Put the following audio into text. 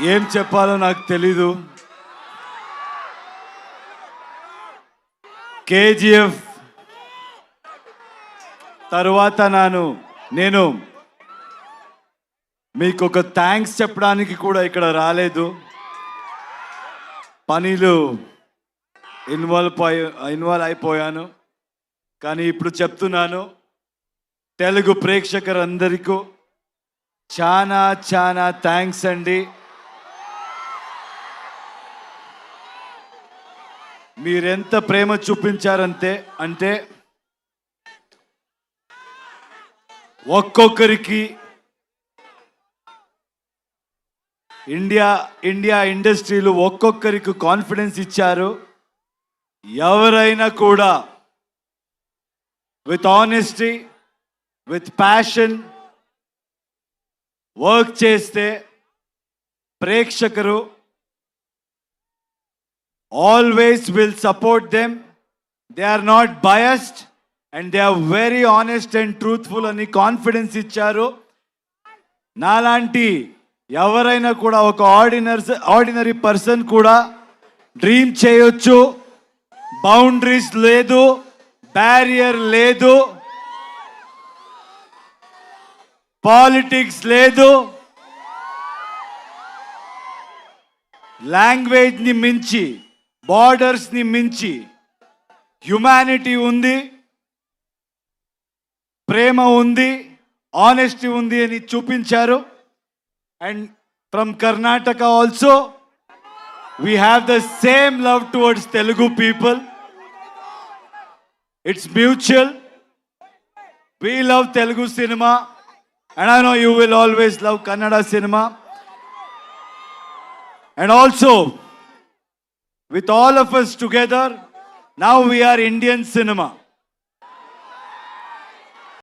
ఏం చెప్పాలో నాకు తెలీదు. కేజీఎఫ్ తరువాత నేను మీకు ఒక థ్యాంక్స్ చెప్పడానికి కూడా ఇక్కడ రాలేదు. పనిలో ఇన్వాల్వ్ అయిపోయాను. కానీ ఇప్పుడు చెప్తున్నాను, తెలుగు ప్రేక్షకులందరికీ చాలా చాలా థ్యాంక్స్ అండి. మీరెంత ప్రేమ చూపించారంటే ఒక్కొక్కరికి ఇండియా ఇండస్ట్రీలో ఒక్కొక్కరికి కాన్ఫిడెన్స్ ఇచ్చారు. ఎవరైనా కూడా with honesty, with passion work చేస్తే ప్రేక్షకులు always will support them. They are not biased and they are very honest and truthful అని కాన్ఫిడెన్స్ ఇచ్చారు. నాలాంటి ఎవరైనా కూడా ఒక ఆర్డినరీ పర్సన్ కూడా డ్రీమ్ చేయొచ్చు. బౌండరీస్ లేదు, బ్యారియర్ లేదు, పాలిటిక్స్ లేదు, లాంగ్వేజ్ని మించి, బార్డర్స్ని మించి హ్యుమానిటీ ఉంది, ప్రేమ ఉంది, ఆనెస్టీ ఉంది అని చూపించారు. And from Karnataka also we have the same love towards Telugu people. It's mutual. We love Telugu cinema and I know you will always love Kannada cinema. And also, with all of us together, now we are Indian cinema.